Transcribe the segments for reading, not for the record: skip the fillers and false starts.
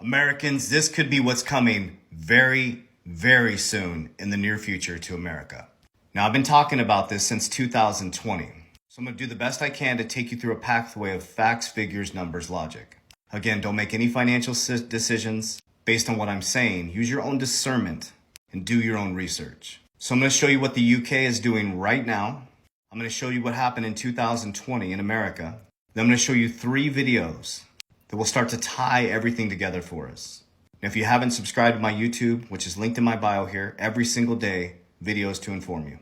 Americans, this could be what's coming very, very soon in the near future to America. Now, I've been talking about this since 2020. So I'm going to do the best I can to take you through a pathway of facts, figures, numbers, logic. Again, don't make any financial decisions based on what I'm saying. Use your own discernment and do your own research. So I'm going to show you what the UK is doing right now. I'm going to show you what happened in 2020 in America. Then I'm going to show you 3 videos that will start to tie everything together for us. Now, if you haven't subscribed to my YouTube, which is linked in my bio here, every single day, videos to inform you.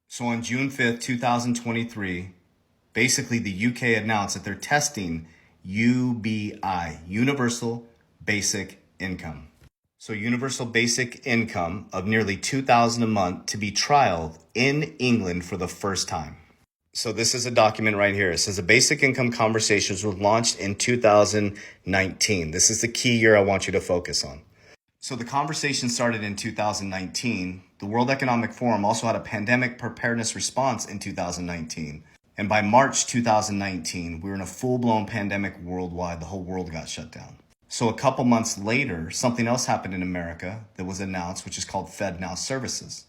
So on June 5th, 2023, basically the UK announced that they're testing UBI, Universal Basic Income. So universal basic income of nearly $2,000 a month to be trialed in England for the first time. So this is a document right here. It says the basic income conversations were launched in 2019. This is the key year I want you to focus on. So the conversation started in 2019. The World Economic Forum also had a pandemic preparedness response in 2019. And by March 2019, we were in a full-blown pandemic worldwide. The whole world got shut down. So a couple months later, something else happened in America that was announced, which is called FedNow Services.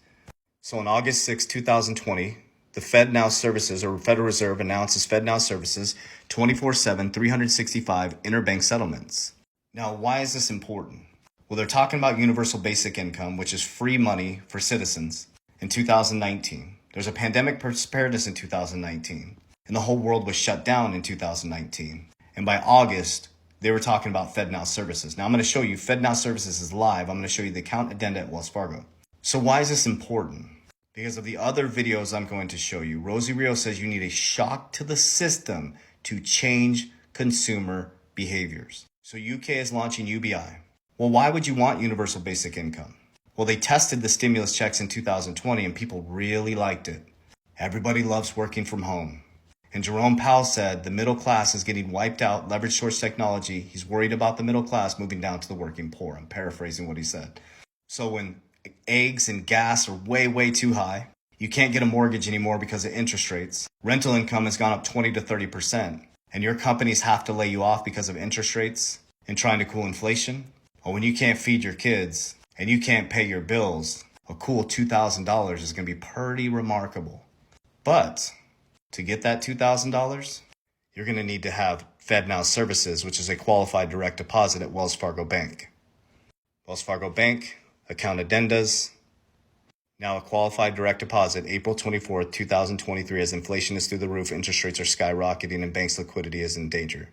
So on August 6, 2020, the FedNow Services, or Federal Reserve, announces FedNow Services 24/7, 365 interbank settlements. Now, why is this important? Well, they're talking about universal basic income, which is free money for citizens, in 2019. There's a pandemic preparedness in 2019, and the whole world was shut down in 2019. And by August, they were talking about FedNow Services. Now, I'm going to show you FedNow Services is live. I'm going to show you the account addenda at Wells Fargo. So why is this important? Because of the other videos I'm going to show you. Rosie Rio says you need a shock to the system to change consumer behaviors. So UK is launching UBI. Well, why would you want universal basic income? Well, they tested the stimulus checks in 2020 and people really liked it. Everybody loves working from home. And Jerome Powell said the middle class is getting wiped out, leverage towards technology. He's worried about the middle class moving down to the working poor. I'm paraphrasing what he said. So when eggs and gas are way, way too high, you can't get a mortgage anymore because of interest rates. Rental income has gone up 20 to 30%. And your companies have to lay you off because of interest rates and trying to cool inflation. Or when you can't feed your kids and you can't pay your bills, a cool $2,000 is going to be pretty remarkable. But to get that $2,000, you're going to need to have FedNow Services, which is a qualified direct deposit at Wells Fargo Bank. Wells Fargo Bank, account addendas, now a qualified direct deposit, April 24th, 2023, as inflation is through the roof, interest rates are skyrocketing, and banks' liquidity is in danger.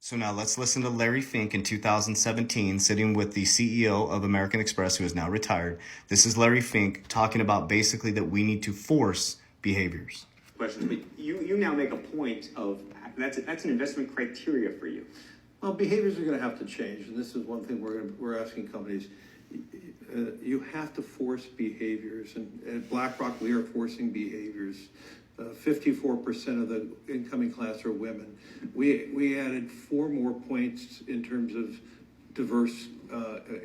So now let's listen to Larry Fink in 2017, sitting with the CEO of American Express, who is now retired. This is Larry Fink talking about basically that we need to force behaviors. Questions, but you now make a point of that's an investment criteria for you. Well, behaviors are going to have to change, and this is one thing we're asking companies. You have to force behaviors, and at BlackRock we are forcing behaviors. 54% of the incoming class are women. We added 4 more points in terms of diverse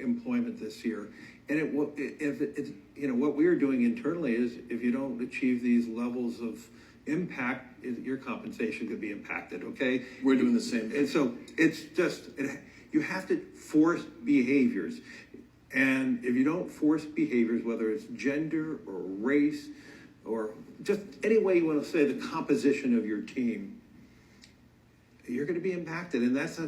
employment this year. And what we are doing internally is if you don't achieve these levels of impact, your compensation could be impacted. Okay, we're doing the same. And so it's just you have to force behaviors. And if you don't force behaviors, whether it's gender or race or just any way you want to say the composition of your team, you're going to be impacted. And that's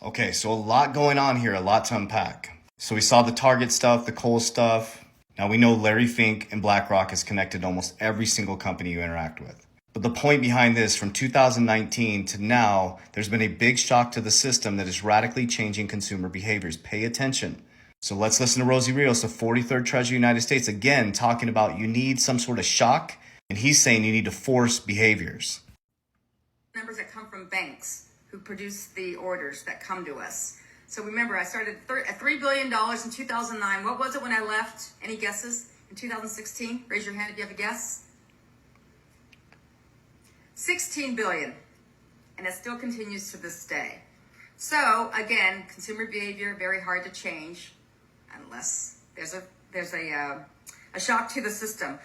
Okay, so a lot going on here, a lot to unpack. So we saw the Target stuff, the Kohl's stuff. Now we know Larry Fink and BlackRock is connected to almost every single company you interact with. But the point behind this, from 2019 to now, there's been a big shock to the system that is radically changing consumer behaviors. Pay attention. So let's listen to Rosie Rios, the 43rd Treasurer of the United States, again, talking about you need some sort of shock, and he's saying you need to force behaviors. Numbers that come from banks who produce the orders that come to us. So remember, I started at $3 billion in 2009. What was it when I left? Any guesses? In 2016? Raise your hand if you have a guess. 16 billion. And it still continues to this day. So again, consumer behavior, very hard to change unless there's a shock to the system.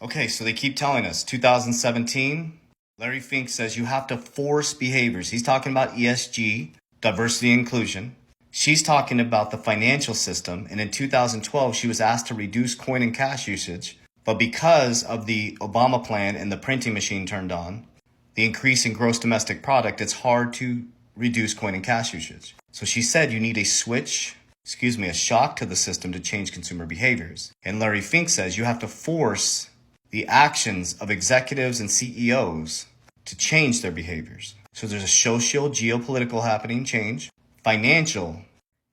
Okay, so they keep telling us 2017, Larry Fink says you have to force behaviors. He's talking about ESG, diversity and inclusion. She's talking about the financial system, and in 2012, she was asked to reduce coin and cash usage, but because of the Obama plan and the printing machine turned on, the increase in gross domestic product, it's hard to reduce coin and cash usage. So she said you need a shock to the system to change consumer behaviors. And Larry Fink says you have to force the actions of executives and CEOs to change their behaviors. So there's a social, geopolitical happening change, financial,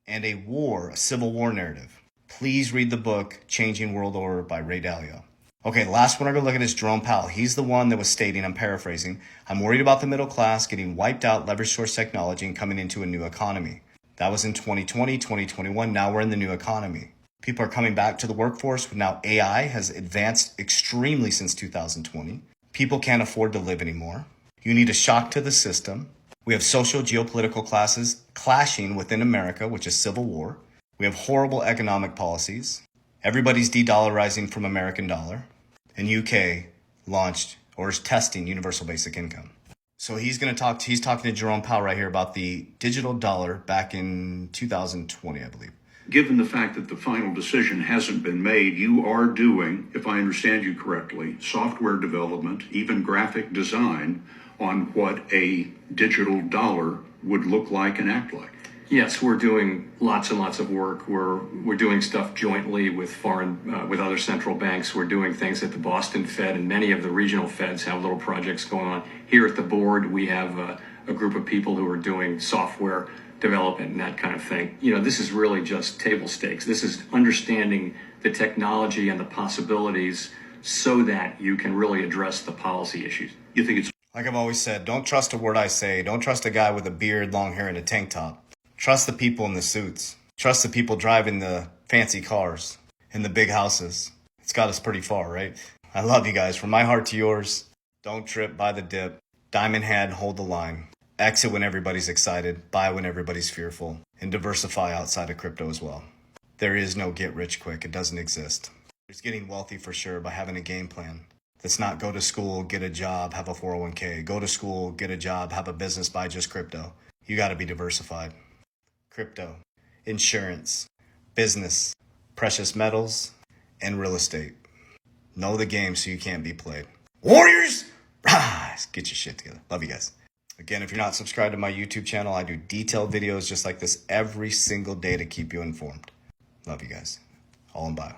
and a civil war narrative. Please read the book, Changing World Order by Ray Dalio. Okay, the last one I'm going to look at is Jerome Powell. He's the one that was stating, I'm paraphrasing, I'm worried about the middle class getting wiped out, leverage source technology, and coming into a new economy. That was in 2020, 2021. Now we're in the new economy. People are coming back to the workforce. Now AI has advanced extremely since 2020. People can't afford to live anymore. You need a shock to the system. We have social geopolitical classes clashing within America, which is civil war. We have horrible economic policies. Everybody's de-dollarizing from American dollar. And UK launched or is testing universal basic income. So he's talking to Jerome Powell right here about the digital dollar back in 2020, I believe. Given the fact that the final decision hasn't been made, you are doing, if I understand you correctly, software development, even graphic design on what a digital dollar would look like and act like. Yes, we're doing lots and lots of work. We're doing stuff jointly with with other central banks. We're doing things at the Boston Fed, and many of the regional Feds have little projects going on. Here at the board, we have a group of people who are doing software development and that kind of thing. You know, this is really just table stakes. This is understanding the technology and the possibilities so that you can really address the policy issues. You think it's Like I've always said, don't trust a word I say. Don't trust a guy with a beard, long hair, and a tank top. Trust the people in the suits. Trust the people driving the fancy cars in the big houses. It's got us pretty far, right? I love you guys. From my heart to yours, don't trip, buy the dip. Diamond hand, hold the line. Exit when everybody's excited. Buy when everybody's fearful. And diversify outside of crypto as well. There is no get rich quick. It doesn't exist. There's getting wealthy for sure by having a game plan. That's not go to school, get a job, have a 401k. Go to school, get a job, have a business, buy just crypto. You got to be diversified. Crypto, insurance, business, precious metals, and real estate. Know the game so you can't be played. Warriors, rise! Get your shit together. Love you guys. Again, if you're not subscribed to my YouTube channel, I do detailed videos just like this every single day to keep you informed. Love you guys. All in bio.